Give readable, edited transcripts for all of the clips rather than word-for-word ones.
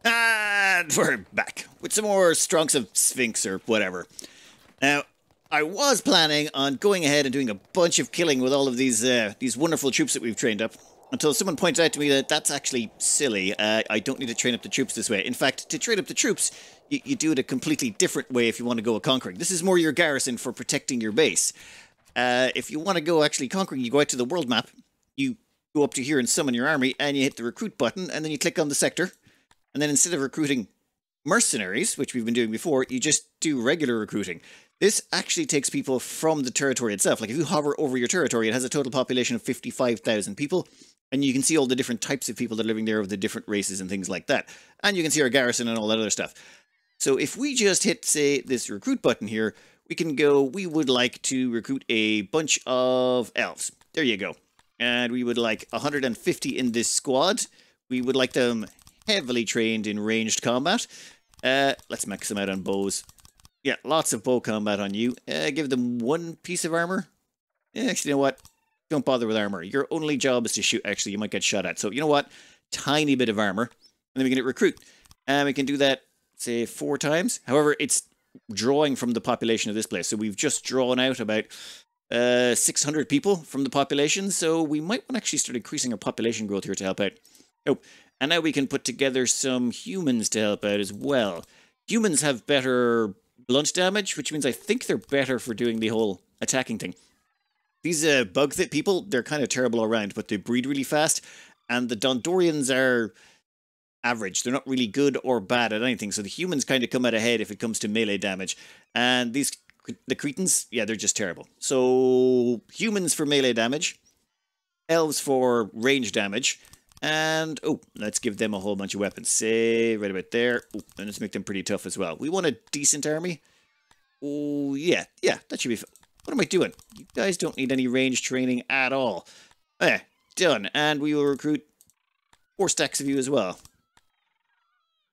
And we're back with some more Strongs of Sphinx or whatever. Now, I was planning on going ahead and doing a bunch of killing with all of these wonderful troops that we've trained up, until someone pointed out to me that that's actually silly. I don't need to train up the troops this way. In fact, to train up the troops, you do it a completely different way if you want to go a conquering. This is more your garrison for protecting your base. If you want to go actually conquering, you go out to the world map, you go up to here and summon your army, and you hit the recruit button, and then you click on the sector. And then instead of recruiting mercenaries, which we've been doing before, you just do regular recruiting. This actually takes people from the territory itself. Like if you hover over your territory, it has a total population of 55,000 people. And you can see all the different types of people that are living there of the different races and things like that. And you can see our garrison and all that other stuff. So if we just hit, say, this recruit button here, we can go, we would like to recruit a bunch of elves. There you go. And we would like 150 in this squad. We would like them heavily trained in ranged combat. Let's max them out on bows. Yeah, lots of bow combat on you. Give them one piece of armor. Actually, you know what? Don't bother with armor. Your only job is to shoot. Actually, you might get shot at. So, you know what? Tiny bit of armor. And then we can hit recruit. And we can do that, say, 4 times. However, it's drawing from the population of this place. So we've just drawn out about 600 people from the population. So we might want to actually start increasing our population growth here to help out. Oh, and now we can put together some humans to help out as well. Humans have better blunt damage, which means I think they're better for doing the whole attacking thing. These bug-fit people, they're kind of terrible around, but they breed really fast. And the Dondorians are average. They're not really good or bad at anything. So the humans kind of come out ahead if it comes to melee damage. And the Cretans, yeah, they're just terrible. So humans for melee damage, elves for range damage. And, oh, let's give them a whole bunch of weapons. Say, right about there. Oh, and let's make them pretty tough as well. We want a decent army. Oh, yeah, that should be fun. What am I doing? You guys don't need any range training at all. Done. And we will recruit 4 stacks of you as well.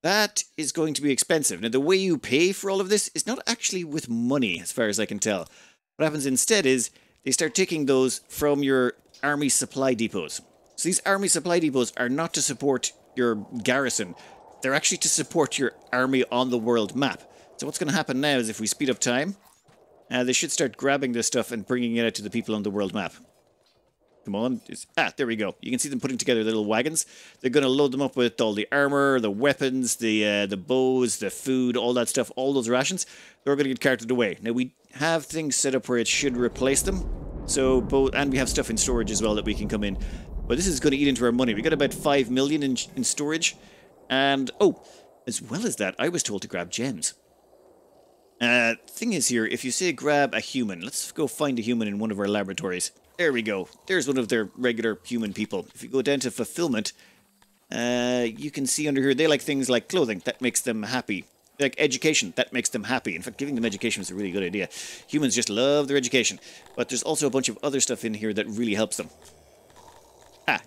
That is going to be expensive. Now, the way you pay for all of this is not actually with money, as far as I can tell. What happens instead is they start taking those from your army supply depots. So these army supply depots are not to support your garrison. They're actually to support your army on the world map. So what's going to happen now is if we speed up time, they should start grabbing this stuff and bringing it out to the people on the world map. Come on. There we go. You can see them putting together little wagons. They're going to load them up with all the armor, the weapons, the bows, the food, all that stuff, all those rations. They're going to get carted away. Now, we have things set up where it should replace them. So, and we have stuff in storage as well that we can come in. But this is going to eat into our money. We got about 5 million in storage. And, oh, as well as that, I was told to grab gems. Thing is here, if you say grab a human, let's go find a human in one of our laboratories. There we go. There's one of their regular human people. If you go down to fulfillment, you can see under here, they like things like clothing. That makes them happy. They like education. That makes them happy. In fact, giving them education is a really good idea. Humans just love their education. But there's also a bunch of other stuff in here that really helps them.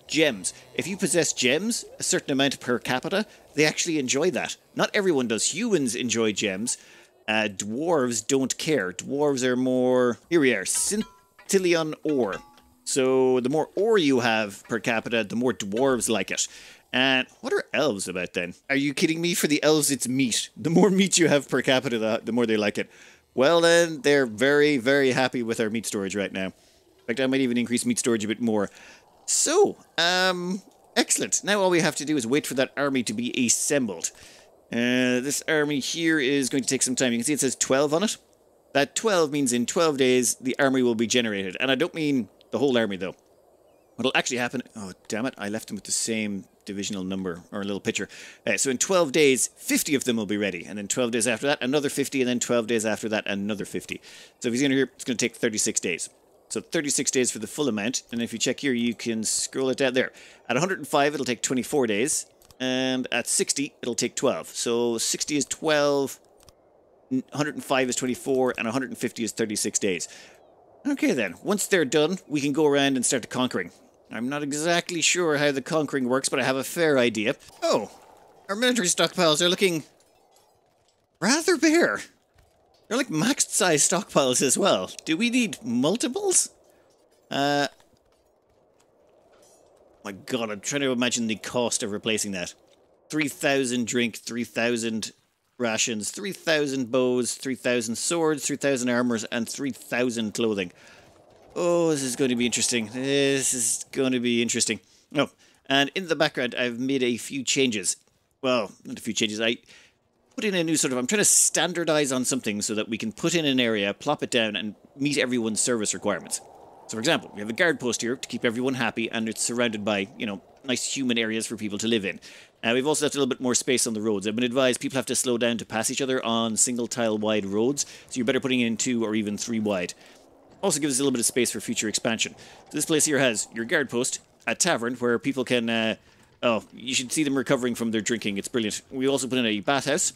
Gems. If you possess gems, a certain amount per capita, they actually enjoy that. Not everyone does. Humans enjoy gems. Dwarves don't care. Dwarves are more... Here we are. Scintillon ore. So the more ore you have per capita, the more dwarves like it. And what are elves about then? Are you kidding me? For the elves, it's meat. The more meat you have per capita, the more they like it. Well then, they're very, very happy with our meat storage right now. In fact, I might even increase meat storage a bit more. So, excellent. Now all we have to do is wait for that army to be assembled. This army here is going to take some time. You can see it says 12 on it. That 12 means in 12 days the army will be generated. And I don't mean the whole army though. What'll actually happen... Oh, damn it. I left them with the same divisional number or a little picture. So in 12 days, 50 of them will be ready. And then 12 days after that, another 50. And then 12 days after that, another 50. So if you see under here, it's going to take 36 days. So 36 days for the full amount. And if you check here, you can scroll it down there. At 105, it'll take 24 days. And at 60, it'll take 12. So 60 is 12, 105 is 24, and 150 is 36 days. Okay then, once they're done, we can go around and start the conquering. I'm not exactly sure how the conquering works, but I have a fair idea. Oh, our military stockpiles are looking rather bare. They're like maxed size stockpiles as well. Do we need multiples? My god, I'm trying to imagine the cost of replacing that. 3,000 drink, 3,000 rations, 3,000 bows, 3,000 swords, 3,000 armors, and 3,000 clothing. Oh, this is going to be interesting. This is going to be interesting. Oh, and in the background, I've made a few changes. Well, not a few changes. I put in a new sort of... I'm trying to standardize on something so that we can put in an area, plop it down, and meet everyone's service requirements. So, for example, we have a guard post here to keep everyone happy, and it's surrounded by, you know, nice human areas for people to live in. We've also left a little bit more space on the roads. I've been advised people have to slow down to pass each other on single tile wide roads, so you're better putting in 2 or even 3 wide. Also gives us a little bit of space for future expansion. So this place here has your guard post, a tavern where people can... oh, you should see them recovering from their drinking. It's brilliant. We also put in a bathhouse,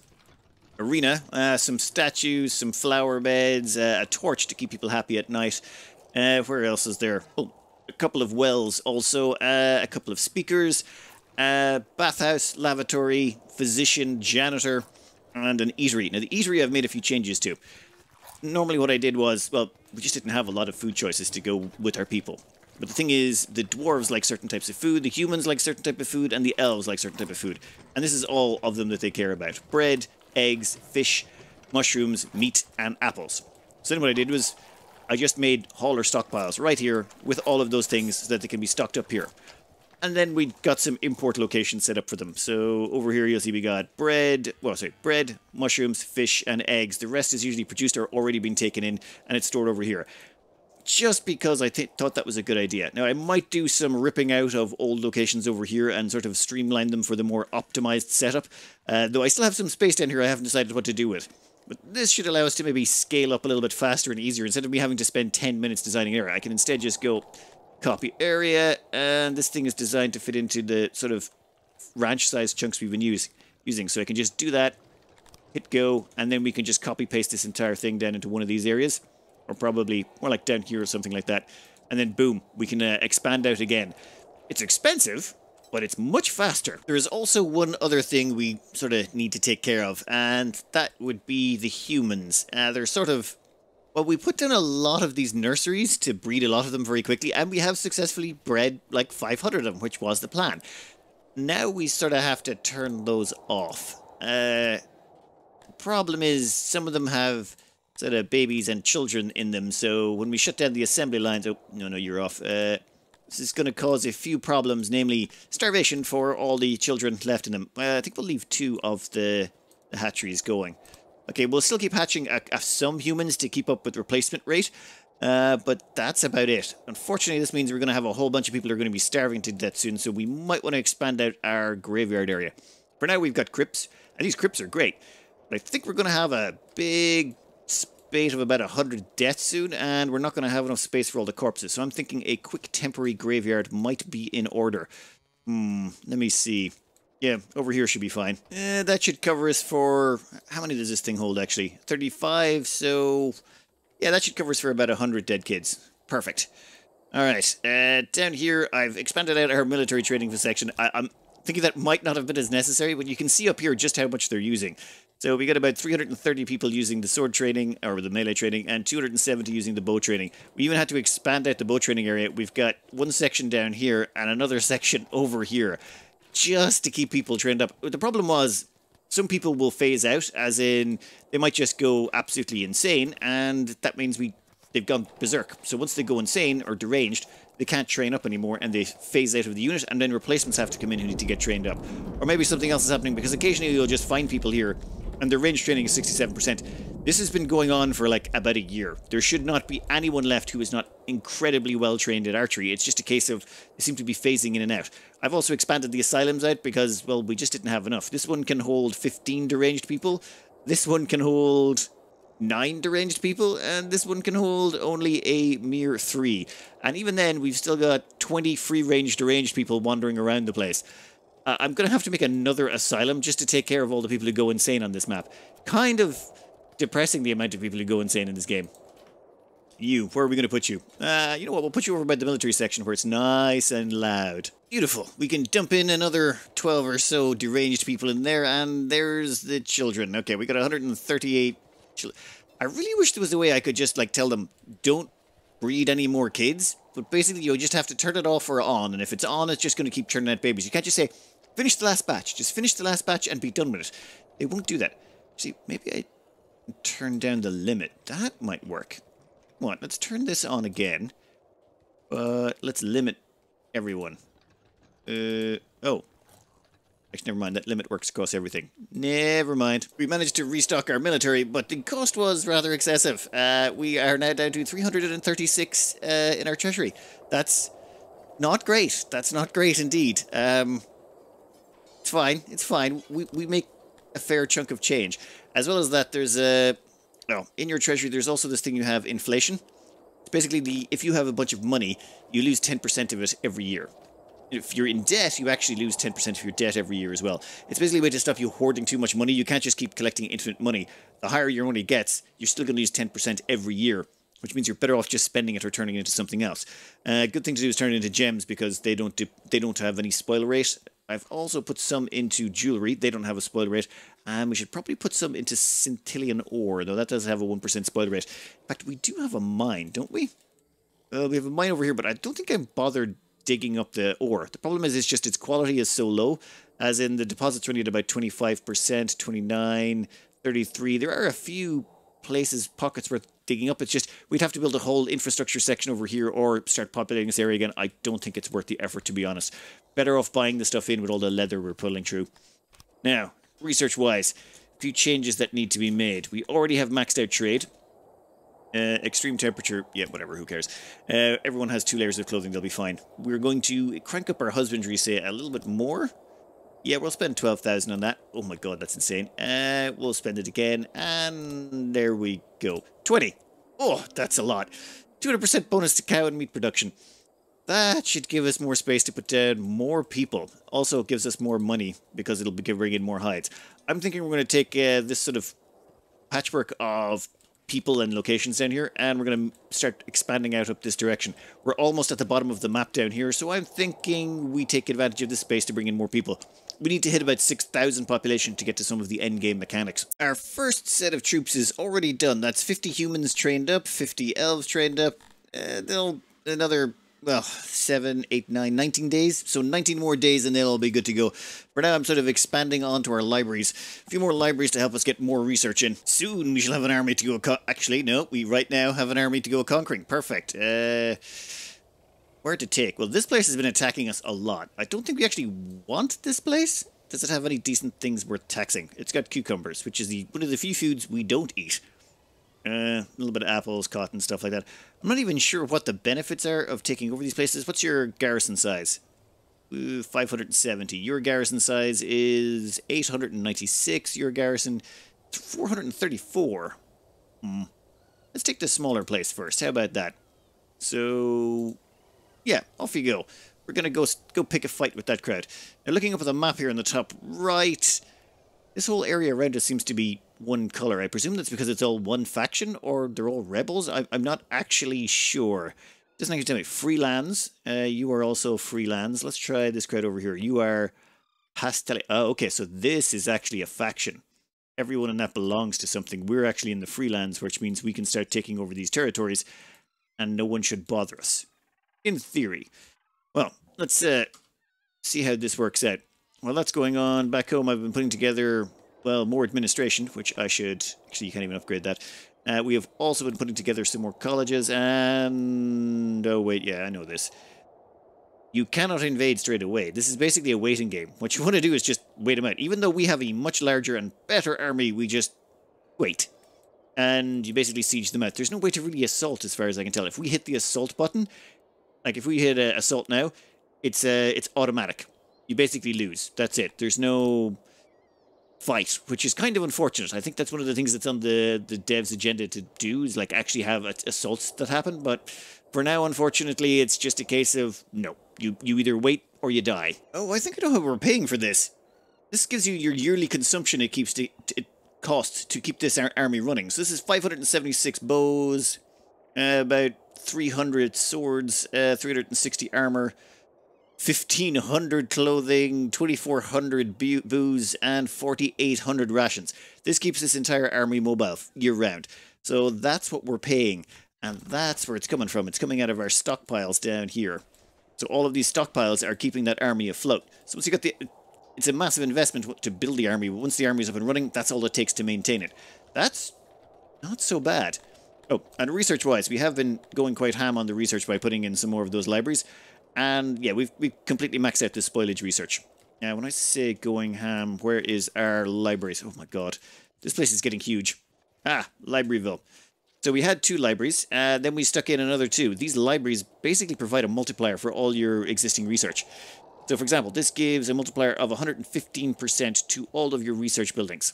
arena, some statues, some flower beds, a torch to keep people happy at night. Where else is there? Oh, a couple of wells also, a couple of speakers, bathhouse, lavatory, physician, janitor, and an eatery. Now, the eatery I've made a few changes to. Normally what I did was, well, we just didn't have a lot of food choices to go with our people. But the thing is, the dwarves like certain types of food, the humans like certain type of food, and the elves like certain type of food. And this is all of them that they care about. Bread, eggs, fish, mushrooms, meat, and apples. So then what I did was, I just made hauler stockpiles right here with all of those things so that they can be stocked up here. And then we got some import locations set up for them. So over here you'll see we got bread, mushrooms, fish, and eggs. The rest is usually produced or already been taken in, and it's stored over here. Just because I thought that was a good idea. Now, I might do some ripping out of old locations over here and sort of streamline them for the more optimized setup. Though I still have some space down here I haven't decided what to do with. But this should allow us to maybe scale up a little bit faster and easier. Instead of me having to spend 10 minutes designing an area, I can instead just go copy area, and this thing is designed to fit into the sort of ranch-sized chunks we've been using. So I can just do that, hit go, and then we can just copy-paste this entire thing down into one of these areas. Or probably more like down here or something like that. And then boom, we can expand out again. It's expensive, but it's much faster. There is also one other thing we sort of need to take care of, and that would be the humans. They're sort of... Well, we put down a lot of these nurseries to breed a lot of them very quickly, and we have successfully bred like 500 of them, which was the plan. Now we sort of have to turn those off. The problem is some of them have sort of babies and children in them, so when we shut down the assembly lines... Oh, no, you're off. This is going to cause a few problems, namely starvation for all the children left in them. I think we'll leave 2 of the hatcheries going. Okay, we'll still keep hatching some humans to keep up with replacement rate, but that's about it. Unfortunately, this means we're going to have a whole bunch of people who are going to be starving to death soon, so we might want to expand out our graveyard area. For now, we've got crypts, and these crypts are great. But I think we're going to have a big spate of about 100 deaths soon, and we're not going to have enough space for all the corpses, so I'm thinking a quick temporary graveyard might be in order. Let me see. Yeah, over here should be fine. That should cover us for... How many does this thing hold, actually? 35, so... Yeah, that should cover us for about 100 dead kids. Perfect. Alright, down here, I've expanded out our military training section. I'm thinking that might not have been as necessary, but you can see up here just how much they're using. So we got about 330 people using the sword training, or the melee training, and 270 using the bow training. We even had to expand out the bow training area. We've got one section down here, and another section over here, just to keep people trained up. The problem was, some people will phase out, as in, they might just go absolutely insane, and that means they've gone berserk. So once they go insane, or deranged, they can't train up anymore, and they phase out of the unit, and then replacements have to come in who need to get trained up. Or maybe something else is happening, because occasionally you'll just find people here, and their range training is 67%. This has been going on for like about a year. There should not be anyone left who is not incredibly well trained at archery. It's just a case of they seem to be phasing in and out. I've also expanded the asylums out because, well, we just didn't have enough. This one can hold 15 deranged people. This one can hold 9 deranged people, and this one can hold only a mere 3. And even then, we've still got 20 free-range deranged people wandering around the place. I'm going to have to make another asylum just to take care of all the people who go insane on this map. Kind of depressing, the amount of people who go insane in this game. You, where are we going to put you? You know what, we'll put you over by the military section where it's nice and loud. Beautiful. We can dump in another 12 or so deranged people in there, and there's the children. Okay, we got 138 children. I really wish there was a way I could just, like, tell them, don't breed any more kids. But basically, you just have to turn it off or on, and if it's on, it's just going to keep churning out babies. You can't just say, Finish the last batch. Just finish the last batch and be done with it. They won't do that. See, maybe I turn down the limit. That might work. Come on, let's turn this on again. But let's limit everyone. Oh. Actually, never mind. That limit works across everything. Never mind. We managed to restock our military, but the cost was rather excessive. We are now down to 336 in our treasury. That's not great. That's not great indeed. It's fine. It's fine. We make a fair chunk of change. As well as that, there's a... Well, in your treasury, there's also this thing you have, inflation. It's basically, if you have a bunch of money, you lose 10% of it every year. If you're in debt, you actually lose 10% of your debt every year as well. It's basically a way to stop you hoarding too much money. You can't just keep collecting infinite money. The higher your money gets, you're still going to lose 10% every year, which means you're better off just spending it or turning it into something else. Good thing to do is turn it into gems because they don't have any spoil rate. I've also put some into jewelry. They don't have a spoil rate. And we should probably put some into Centillion ore, though that does have a 1% spoil rate. In fact, we do have a mine, don't we? We have a mine over here, but I don't think I'm bothered digging up the ore. The problem is it's just its quality is so low, as in the deposit's running at about 25%, 29, 33. There are a few places, pockets worth digging up. It's just, we'd have to build a whole infrastructure section over here or start populating this area again. I don't think it's worth the effort, to be honest. Better off buying the stuff in with all the leather we're pulling through. Now, research-wise, a few changes that need to be made. We already have maxed out trade. Extreme temperature, yeah, whatever, who cares. Everyone has 2 layers of clothing, they'll be fine. We're going to crank up our husbandry, say, a little bit more. Yeah, we'll spend 12,000 on that. Oh my god, that's insane. We'll spend it again, and there we go. 20. Oh, that's a lot. 200% bonus to cow and meat production. That should give us more space to put down more people. Also, it gives us more money, because it'll bring in more hides. I'm thinking we're going to take this sort of patchwork of people and locations down here, and we're going to start expanding out up this direction. We're almost at the bottom of the map down here, so I'm thinking we take advantage of this space to bring in more people. We need to hit about 6,000 population to get to some of the endgame mechanics. Our first set of troops is already done. That's 50 humans trained up, 50 elves trained up. They'll another, well, 7, 8, 9, 19 days. So 19 more days and they'll all be good to go. For now, I'm sort of expanding onto our libraries. A few more libraries to help us get more research in. Soon we shall have an army to go... Actually, no, we right now have an army to go conquering. Perfect. Where to take? Well, this place has been attacking us a lot. I don't think we actually want this place. Does it have any decent things worth taxing? It's got cucumbers, which is one of the few foods we don't eat. A little bit of apples, cotton, stuff like that. I'm not even sure what the benefits are of taking over these places. What's your garrison size? 570. Your garrison size is 896. Your garrison 434. Let's take the smaller place first. How about that? So... yeah, off you go. We're going to go pick a fight with that crowd. Now, looking up at the map here on the top right, this whole area around us seems to be one colour. I presume that's because it's all one faction, or they're all rebels? I'm not actually sure. Doesn't actually tell me. Freelands. You are also Freelands. Let's try this crowd over here. You are Pasteli. Oh, okay, so this is actually a faction. Everyone in that belongs to something. We're actually in the Freelands, which means we can start taking over these territories, and no one should bother us. In theory. Well, let's see how this works out. While that's going on, back home I've been putting together, well, more administration, which I should... actually, you can't even upgrade that. We have also been putting together some more colleges, and... oh, wait, yeah, I know this. You cannot invade straight away. This is basically a waiting game. What you want to do is just wait them out. Even though we have a much larger and better army, we just wait. And you basically siege them out. There's no way to really assault, as far as I can tell. If we hit the assault button... like, if we hit assault now, it's automatic. You basically lose. That's it. There's no fight, which is kind of unfortunate. I think that's one of the things that's on the devs' agenda to do, is, like, actually have assaults that happen. But for now, unfortunately, it's just a case of, no. You either wait or you die. Oh, I think I know how we're paying for this. This gives you your yearly consumption it costs to keep this army running. So this is 576 bows, about 300 swords, 360 armor, 1,500 clothing, 2,400 booze, and 4,800 rations. This keeps this entire army mobile year-round. So that's what we're paying, and that's where it's coming from. It's coming out of our stockpiles down here. So all of these stockpiles are keeping that army afloat. So once you got the... it's a massive investment to build the army, but once the army is up and running, that's all it takes to maintain it. That's not so bad. Oh, and research-wise, we have been going quite ham on the research by putting in some more of those libraries. And yeah, we've completely maxed out the spoilage research. Now, when I say going ham, where is our libraries? Oh my god, this place is getting huge. Ah, Libraryville. So we had 2 libraries, then we stuck in another 2. These libraries basically provide a multiplier for all your existing research. So for example, this gives a multiplier of 115% to all of your research buildings.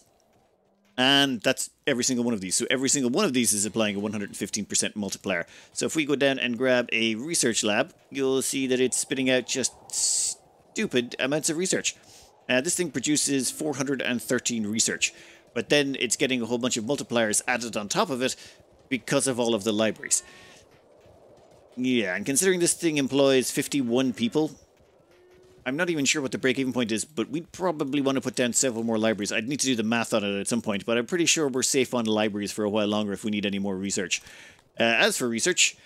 And that's every single one of these. So every single one of these is applying a 115% multiplier. So if we go down and grab a research lab, you'll see that it's spitting out just stupid amounts of research. This thing produces 413 research. But then it's getting a whole bunch of multipliers added on top of it because of all of the libraries. Yeah, and considering this thing employs 51 people, I'm not even sure what the break-even point is, but we'd probably want to put down several more libraries. I'd need to do the math on it at some point, but I'm pretty sure we're safe on libraries for a while longer if we need any more research. As for research,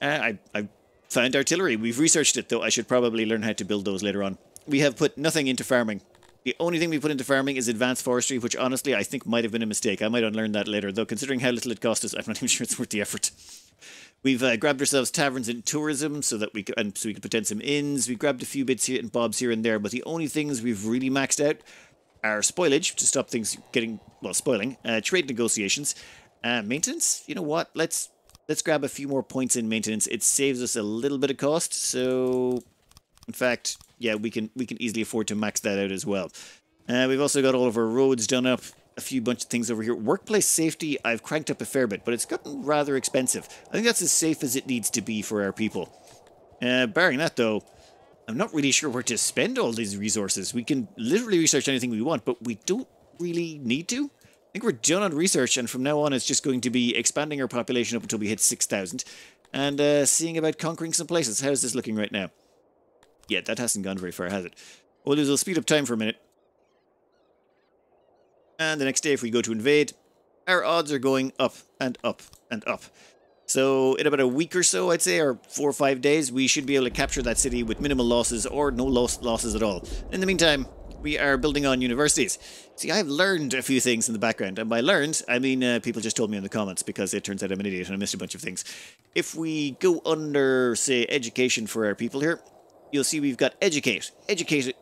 I found artillery. We've researched it, though I should probably learn how to build those later on. We have put nothing into farming. The only thing we put into farming is advanced forestry, which honestly I think might have been a mistake. I might unlearn that later, though considering how little it cost us, I'm not even sure it's worth the effort. We've grabbed ourselves taverns and tourism so that we can put in some inns. We grabbed a few bits here and bobs here and there, but the only things we've really maxed out are spoilage to stop things getting, well, spoiling, trade negotiations, maintenance. You know what? Let's grab a few more points in maintenance. It saves us a little bit of cost, so in fact, yeah, we can easily afford to max that out as well. We've also got all of our roads done up. A few bunch of things over here. Workplace safety, I've cranked up a fair bit, but it's gotten rather expensive. I think that's as safe as it needs to be for our people. Barring that, though, I'm not really sure where to spend all these resources. We can literally research anything we want, but we don't really need to. I think we're done on research, and from now on it's just going to be expanding our population up until we hit 6,000, and seeing about conquering some places. How's this looking right now? Yeah, that hasn't gone very far, has it? What we'll do is we'll speed up time for a minute. And the next day, if we go to invade, our odds are going up and up and up. So in about a week or so, I'd say, or 4 or 5 days, we should be able to capture that city with minimal losses or no losses at all. In the meantime, we are building on universities. See, I've learned a few things in the background. And by learned, I mean people just told me in the comments because it turns out I'm an idiot and I missed a bunch of things. If we go under, say, education for our people here, you'll see we've got educate. Educate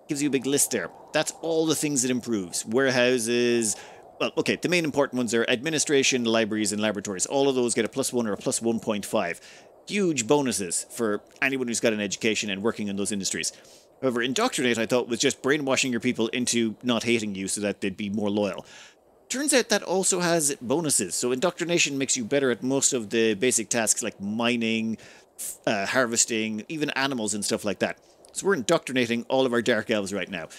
gives you a big list there. That's all the things it improves. Warehouses, well, okay, the main important ones are administration, libraries, and laboratories. All of those get a +1 or a +1.5. Huge bonuses for anyone who's got an education and working in those industries. However, indoctrinate, I thought, was just brainwashing your people into not hating you so that they'd be more loyal. Turns out that also has bonuses. So indoctrination makes you better at most of the basic tasks like mining, harvesting, even animals and stuff like that. So we're indoctrinating all of our dark elves right now.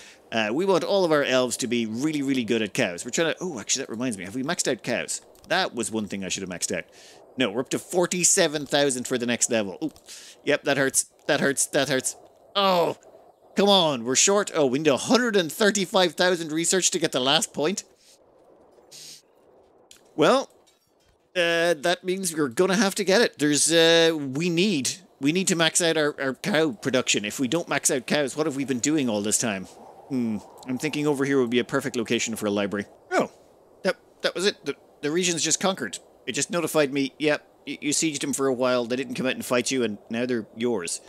We want all of our elves to be really, really good at cows. We're trying to... Oh, actually, that reminds me. Have we maxed out cows? That was one thing I should have maxed out. No, we're up to 47,000 for the next level. Oh, yep, that hurts. That hurts. That hurts. Oh, come on. We're short. Oh, we need 135,000 research to get the last point. Well, that means we're going to have to get it. There's... We need to max out our cow production. If we don't max out cows, what have we been doing all this time? I'm thinking over here would be a perfect location for a library. Oh, that was it. The region's just conquered. It just notified me, yep, you sieged them for a while, they didn't come out and fight you, and now they're yours.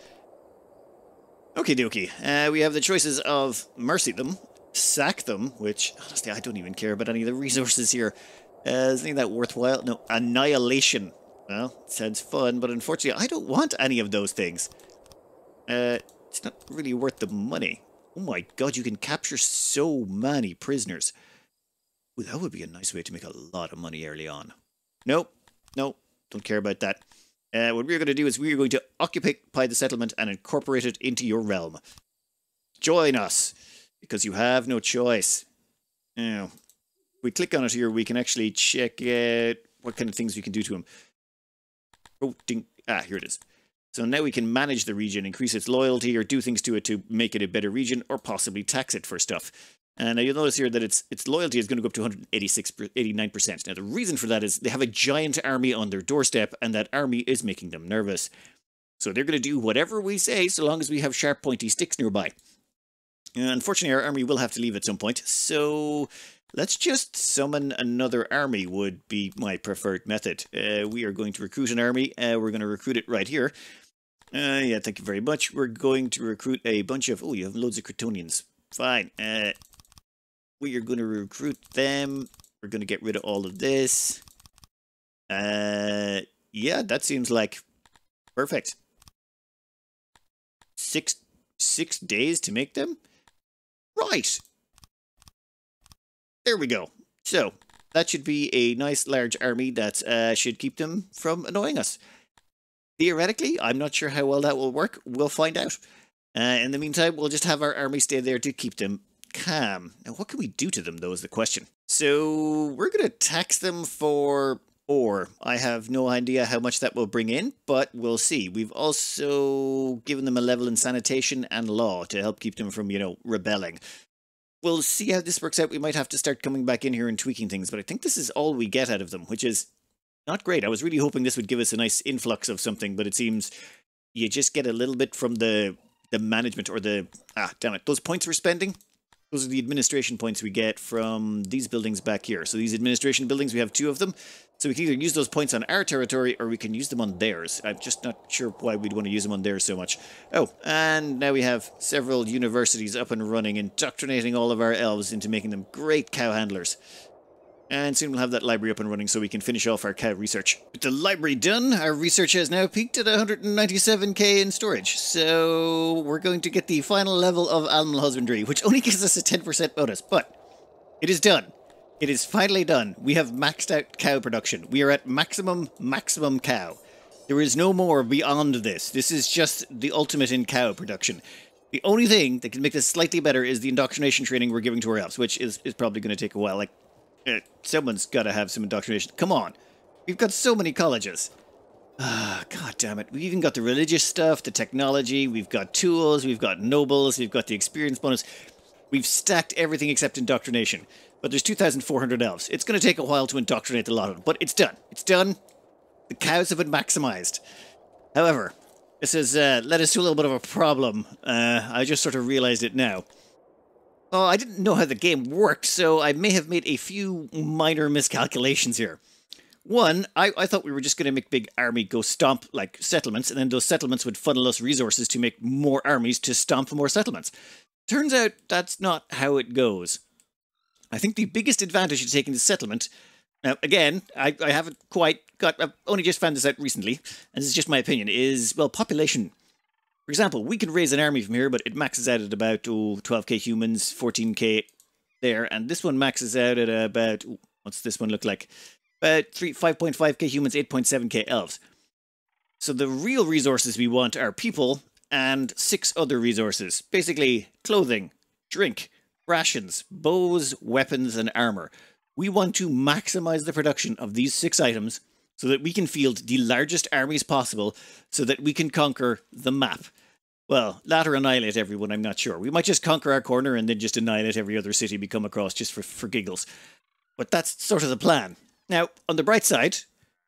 Okie dokie. We have the choices of mercy them, sack them, which, honestly, I don't even care about any of the resources here. Is any of that worthwhile? No, annihilation. Well, sounds fun, but unfortunately, I don't want any of those things. It's not really worth the money. Oh my god, you can capture so many prisoners. Ooh, that would be a nice way to make a lot of money early on. Nope, don't care about that. What we're going to do is we're going to occupy the settlement and incorporate it into your realm. Join us, because you have no choice. Now, if we click on it here, we can actually check out what kind of things we can do to him. Oh, ding. Ah, here it is. So now we can manage the region, increase its loyalty, or do things to it to make it a better region, or possibly tax it for stuff. And now you'll notice here that its loyalty is going to go up to 189%. Now the reason for that is they have a giant army on their doorstep, and that army is making them nervous. So they're going to do whatever we say, so long as we have sharp pointy sticks nearby. Unfortunately, our army will have to leave at some point, so let's just summon another army would be my preferred method. We are going to recruit an army. We're going to recruit it right here. Yeah, thank you very much. We're going to recruit a bunch of... Oh, you have loads of Kryptonians. Fine. We are going to recruit them. We're going to get rid of all of this. Yeah, that seems like perfect. Six days to make them? Right. There we go. So, that should be a nice large army that should keep them from annoying us. Theoretically, I'm not sure how well that will work. We'll find out. In the meantime, we'll just have our army stay there to keep them calm. Now, what can we do to them, though, is the question. So, we're going to tax them for ore. I have no idea how much that will bring in, but we'll see. We've also given them a level in sanitation and law to help keep them from, you know, rebelling. We'll see how this works out. We might have to start coming back in here and tweaking things, but I think this is all we get out of them, which is not great. I was really hoping this would give us a nice influx of something, but it seems you just get a little bit from the management or the... Ah, damn it. Those points we're spending, those are the administration points we get from these buildings back here. So these administration buildings, we have 2 of them. So we can either use those points on our territory or we can use them on theirs. I'm just not sure why we'd want to use them on theirs so much. Oh, and now we have several universities up and running, indoctrinating all of our elves into making them great cow handlers. And soon we'll have that library up and running so we can finish off our cow research. With the library done, our research has now peaked at 197k in storage. So we're going to get the final level of animal husbandry, which only gives us a 10% bonus. But it is done. It is finally done. We have maxed out cow production. We are at maximum cow. There is no more beyond this. This is just the ultimate in cow production. The only thing that can make this slightly better is the indoctrination training we're giving to our elves, which is probably going to take a while. Like, someone's got to have some indoctrination. Come on. We've got so many colleges. Ah, god damn it. We've even got the religious stuff, the technology, we've got tools, we've got nobles, we've got the experience bonus. We've stacked everything except indoctrination. But there's 2,400 elves. It's going to take a while to indoctrinate a lot of them, but it's done. It's done. The cows have been maximized. However, this has led us to a little bit of a problem. I just sort of realized it now. Oh, I didn't know how the game worked, so I may have made a few minor miscalculations here. One, I thought we were just going to make big army go stomp, like, settlements, and then those settlements would funnel us resources to make more armies to stomp more settlements. Turns out that's not how it goes. I think the biggest advantage of taking the settlement... Now, again, I haven't quite got... I've only just found this out recently, and this is just my opinion, is, well, population. For example, we can raise an army from here, but it maxes out at about 12k humans, 14k there, and this one maxes out at about... what's this one look like? About 5.5k humans, 8.7k elves. So the real resources we want are people and 6 other resources. Basically, clothing, drink, rations, bows, weapons, and armor. We want to maximize the production of these 6 items so that we can field the largest armies possible so that we can conquer the map. Well, that or annihilate everyone, I'm not sure. We might just conquer our corner and then just annihilate every other city we come across just for giggles. But that's sort of the plan. Now, on the bright side,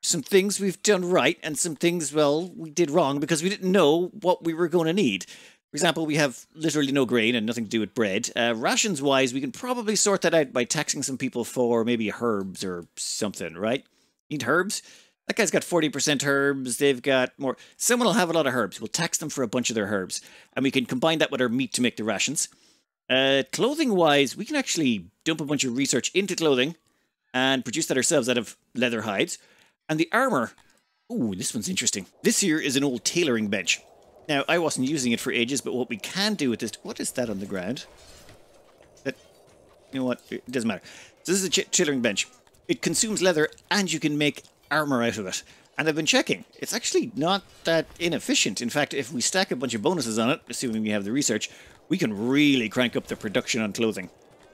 some things we've done right and some things, well, we did wrong because we didn't know what we were going to need. For example, we have literally no grain and nothing to do with bread. Rations-wise, we can probably sort that out by taxing some people for maybe herbs or something, right? Need herbs? That guy's got 40% herbs. They've got more. Someone will have a lot of herbs. We'll tax them for a bunch of their herbs. And we can combine that with our meat to make the rations. Clothing-wise, we can actually dump a bunch of research into clothing and produce that ourselves out of leather hides. And the armor... Ooh, this one's interesting. This here is an old tailoring bench. Now, I wasn't using it for ages, but what we can do with this... What is that on the ground? That, you know what? It doesn't matter. So this is a tailoring bench. It consumes leather, and you can make armor out of it. And I've been checking. It's actually not that inefficient. In fact, if we stack a bunch of bonuses on it, assuming we have the research, we can really crank up the production on clothing.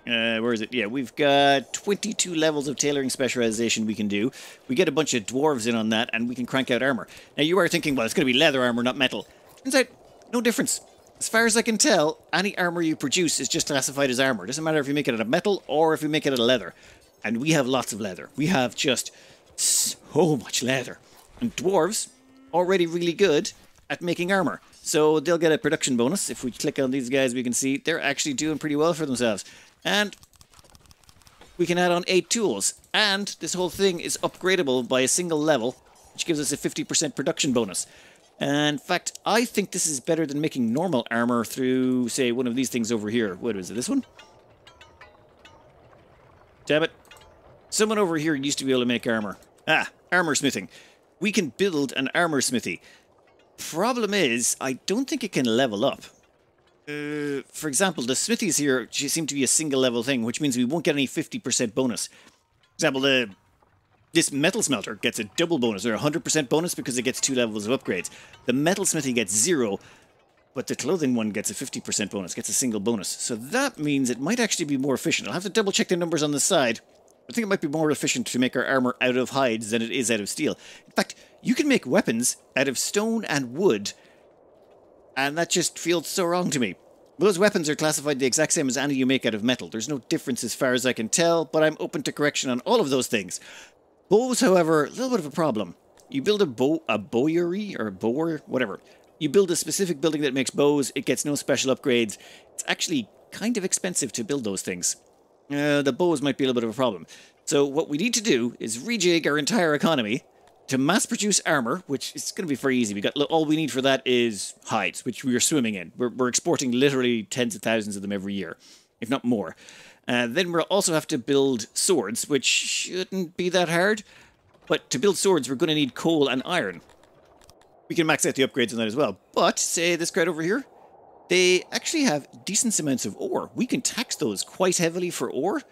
Where is it? Yeah, we've got 22 levels of tailoring specialization we can do. We get a bunch of dwarves in on that, and we can crank out armor. Now, you are thinking, well, it's going to be leather armor, not metal. Turns out, no difference. As far as I can tell, any armor you produce is just classified as armor. Doesn't matter if you make it out of metal or if you make it out of leather. And we have lots of leather. We have just so much leather. And dwarves, already really good at making armor. So they'll get a production bonus. If we click on these guys, we can see they're actually doing pretty well for themselves. And we can add on 8 tools. And this whole thing is upgradable by a single level, which gives us a 50% production bonus. And in fact, I think this is better than making normal armor through, say, one of these things over here. What is it, this one? Damn it. Someone over here used to be able to make armor. Ah, armor smithing. We can build an armor smithy. Problem is, I don't think it can level up. For example, the smithies here seem to be a single level thing, which means we won't get any 50% bonus. For example, this metal smelter gets a double bonus, or a 100% bonus because it gets 2 levels of upgrades. The metal smithy gets 0, but the clothing one gets a 50% bonus, gets a single bonus. So that means it might actually be more efficient. I'll have to double check the numbers on the side. I think it might be more efficient to make our armor out of hides than it is out of steel. In fact, you can make weapons out of stone and wood, and that just feels so wrong to me. Those weapons are classified the exact same as any you make out of metal. There's no difference as far as I can tell, but I'm open to correction on all of those things. Bows, however, a little bit of a problem. You build a bowery, or a bower, whatever. You build a specific building that makes bows, it gets no special upgrades. It's actually kind of expensive to build those things. The bows might be a little bit of a problem. So what we need to do is rejig our entire economy to mass produce armor, which is going to be very easy. All we need for that is hides, which we are swimming in. We're exporting literally tens of thousands of them every year, if not more. Then we'll also have to build swords, which shouldn't be that hard. But to build swords, we're going to need coal and iron. We can max out the upgrades on that as well. But, say this crowd over here, they actually have decent amounts of ore. We can tax those quite heavily for ore.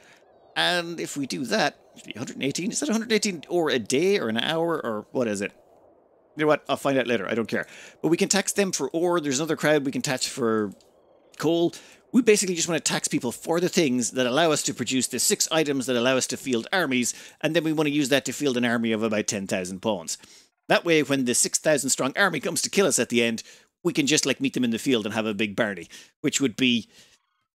And if we do that, 118, is that 118 ore a day or an hour or what is it? You know what? I'll find out later. I don't care. But we can tax them for ore. There's another crowd we can tax for coal. We basically just want to tax people for the things that allow us to produce the 6 items that allow us to field armies. And then we want to use that to field an army of about 10,000 pawns. That way, when the 6,000 strong army comes to kill us at the end, we can just like meet them in the field and have a big Barney, which would be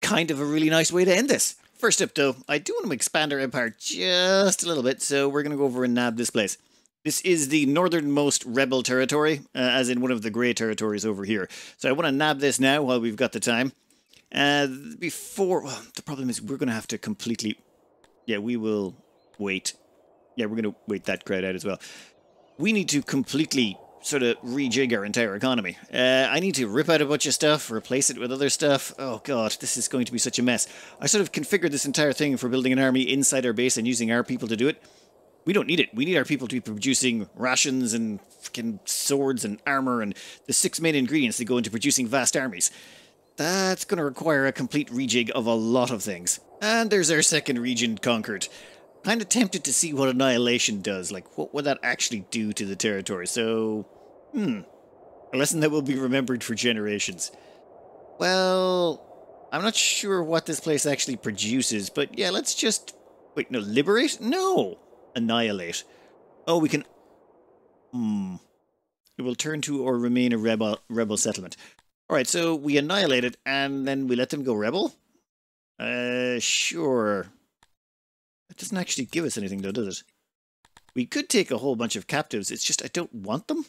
kind of a really nice way to end this. First up though, I do want to expand our empire just a little bit, so we're going to go over and nab this place. This is the northernmost rebel territory, as in one of the grey territories over here. So I want to nab this now while we've got the time. Well, the problem is we're going to have to completely... Yeah, we will wait. Yeah, we're going to wait that crowd out as well. We need to completely sort of rejig our entire economy. I need to rip out a bunch of stuff, replace it with other stuff. Oh god, this is going to be such a mess. I sort of configured this entire thing for building an army inside our base and using our people to do it. We don't need it. We need our people to be producing rations and freaking swords and armor and the 6 main ingredients that go into producing vast armies. That's going to require a complete rejig of a lot of things. And there's our second region conquered. Kind of tempted to see what Annihilation does. Like, what would that actually do to the territory? So, a lesson that will be remembered for generations. Well, I'm not sure what this place actually produces, but yeah, let's just... Wait, no, liberate? No! Annihilate. Oh, we can... It will turn to or remain a rebel settlement. Alright, so we annihilate it, and then we let them go rebel? Sure. That doesn't actually give us anything though, does it? We could take a whole bunch of captives, it's just I don't want them.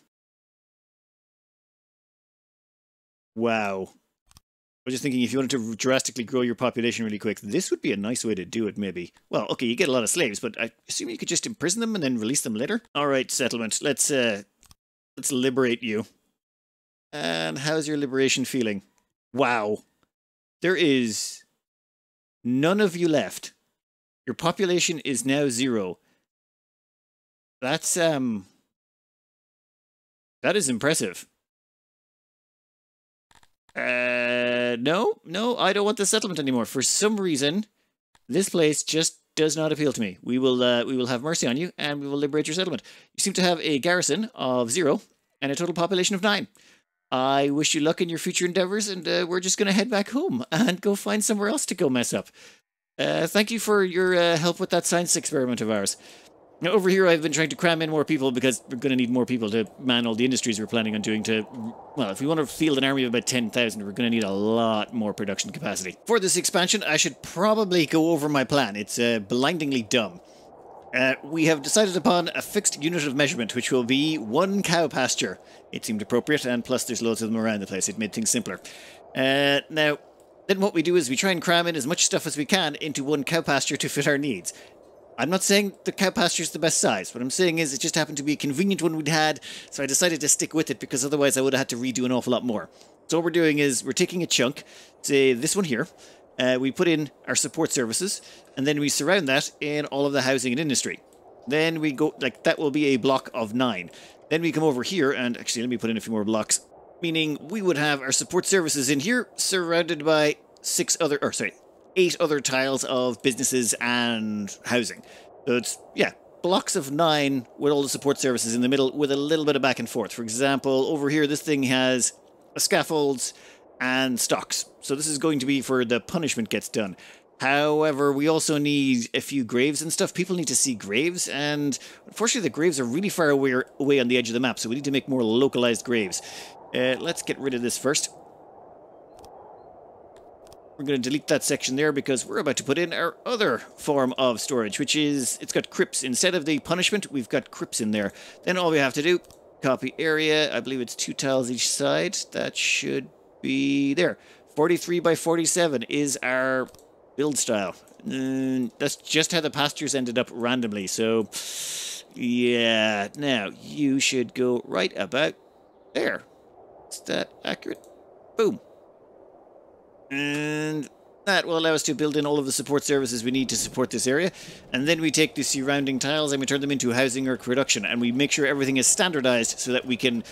Wow. I was just thinking if you wanted to drastically grow your population really quick, this would be a nice way to do it, maybe. Well, okay, you get a lot of slaves, but I assume you could just imprison them and then release them later? Alright, settlement, let's liberate you. And how's your liberation feeling? Wow. There is none of you left. Your population is now 0. That's, that is impressive. No, I don't want the settlement anymore. For some reason, this place just does not appeal to me. We will have mercy on you, and we will liberate your settlement. You seem to have a garrison of 0, and a total population of 9. I wish you luck in your future endeavors, and we're just going to head back home and go find somewhere else to go mess up. Thank you for your help with that science experiment of ours. Now, over here, I've been trying to cram in more people because we're going to need more people to man all the industries we're planning on doing to... Well, if we want to field an army of about 10,000, we're going to need a lot more production capacity. For this expansion, I should probably go over my plan. It's blindingly dumb. We have decided upon a fixed unit of measurement, which will be 1 cow pasture. It seemed appropriate, and plus there's loads of them around the place. It made things simpler. Now, then what we do is we try and cram in as much stuff as we can into 1 cow pasture to fit our needs. I'm not saying the cow pasture is the best size. What I'm saying is it just happened to be a convenient one we'd had, so I decided to stick with it because otherwise I would have had to redo an awful lot more. So what we're doing is we're taking a chunk, say this one here, we put in our support services, and then we surround that in all of the housing and industry. Then we go, like, that will be a block of 9. Then we come over here, and actually let me put in a few more blocks, meaning we would have our support services in here, surrounded by 8 other tiles of businesses and housing. So it's, yeah, blocks of 9 with all the support services in the middle with a little bit of back and forth. For example, over here, this thing has scaffolds and stocks. So this is going to be for the punishment gets done. However, we also need a few graves and stuff. People need to see graves, and unfortunately the graves are really far away on the edge of the map, so we need to make more localized graves. Let's get rid of this first. We're going to delete that section there because we're about to put in our other form of storage, which is, it's got crypts. Instead of the punishment, we've got crypts in there. Then all we have to do, copy area. I believe it's 2 tiles each side. That should be there. 43 by 47 is our build style. That's just how the pastures ended up randomly. So, yeah. Now, you should go right about there. Is that accurate? Boom. And that will allow us to build in all of the support services we need to support this area. And then we take the surrounding tiles and we turn them into housing or production. And we make sure everything is standardized so that we can,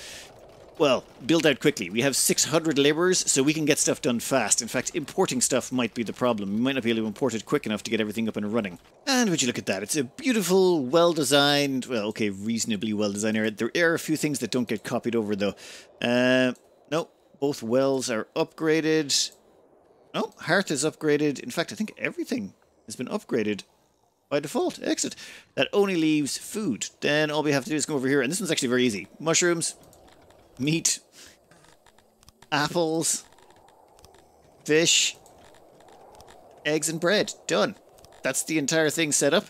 well, build out quickly. We have 600 laborers, so we can get stuff done fast. In fact, importing stuff might be the problem. We might not be able to import it quick enough to get everything up and running. And would you look at that? It's a beautiful, well-designed, well, okay, reasonably well-designed area. There are a few things that don't get copied over, though. No, both wells are upgraded. No, hearth is upgraded. In fact, I think everything has been upgraded by default. Excellent. That only leaves food. Then all we have to do is come over here, and this one's actually very easy. Mushrooms, meat, apples, fish, eggs and bread. Done. That's the entire thing set up.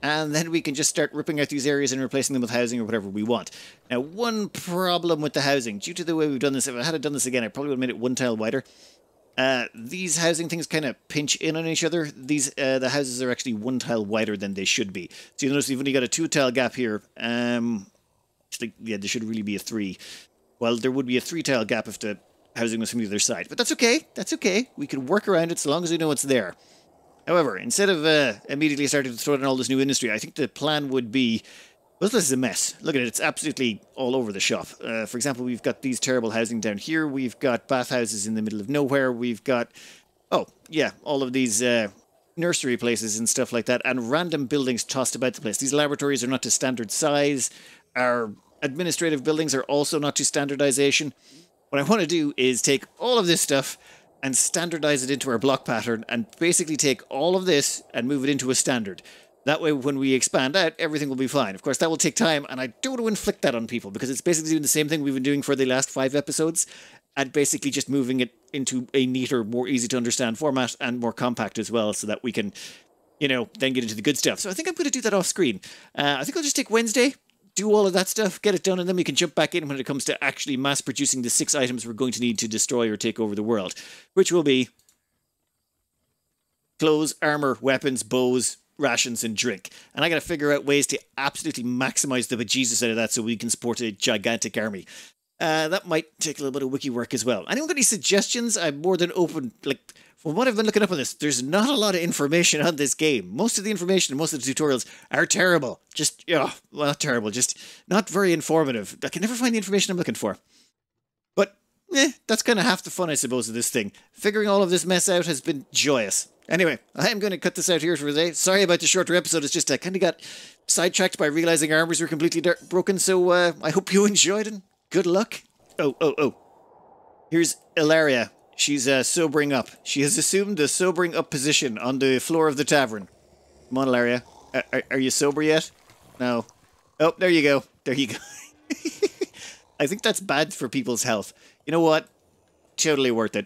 And then we can just start ripping out these areas and replacing them with housing or whatever we want. Now, one problem with the housing, due to the way we've done this, if I had done this again, I probably would have made it 1 tile wider. These housing things kind of pinch in on each other. These the houses are actually 1 tile wider than they should be. So you notice you've only got a 2 tile gap here. Like, yeah, there should really be a 3. Well, there would be a 3 tile gap if the housing was from the other side. But that's okay. That's okay. We can work around it so long as we know it's there. However, instead of immediately starting to throw in all this new industry, I think the plan would be... Well, this is a mess. Look at it. It's absolutely all over the shop. For example, we've got these terrible housing down here. We've got bathhouses in the middle of nowhere. We've got, oh, yeah, all of these nursery places and stuff like that, and random buildings tossed about the place. These laboratories are not to standard size. Our administrative buildings are also not to standardization. What I want to do is take all of this stuff and standardize it into our block pattern and basically take all of this and move it into a standard. That way, when we expand out, everything will be fine. Of course, that will take time, and I don't want to inflict that on people, because it's basically doing the same thing we've been doing for the last 5 episodes, and basically just moving it into a neater, more easy-to-understand format, and more compact as well, so that we can, you know, then get into the good stuff. So I think I'm going to do that off-screen. I think I'll just take Wednesday, do all of that stuff, get it done, and then we can jump back in when it comes to actually mass-producing the 6 items we're going to need to destroy or take over the world, which will be clothes, armor, weapons, bows, rations and drink. And I got to figure out ways to absolutely maximize the bejesus out of that so we can support a gigantic army. That might take a little bit of wiki work as well. Anyone got any suggestions? I'm more than open. Like, from what I've been looking up on this, there's not a lot of information on this game. Most of the information, most of the tutorials are terrible. Just, well, not terrible, just not very informative. I can never find the information I'm looking for. But, that's kind of half the fun, I suppose, of this thing. Figuring all of this mess out has been joyous. Anyway, I am going to cut this out here for today. Sorry about the shorter episode. It's just I kind of got sidetracked by realizing armors were completely broken. So I hope you enjoyed and good luck. Oh. Here's Ilaria. She's sobering up. She has assumed the sobering up position on the floor of the tavern. Come on, Ilaria. Are you sober yet? No. Oh, there you go. There you go. I think that's bad for people's health. You know what? Totally worth it.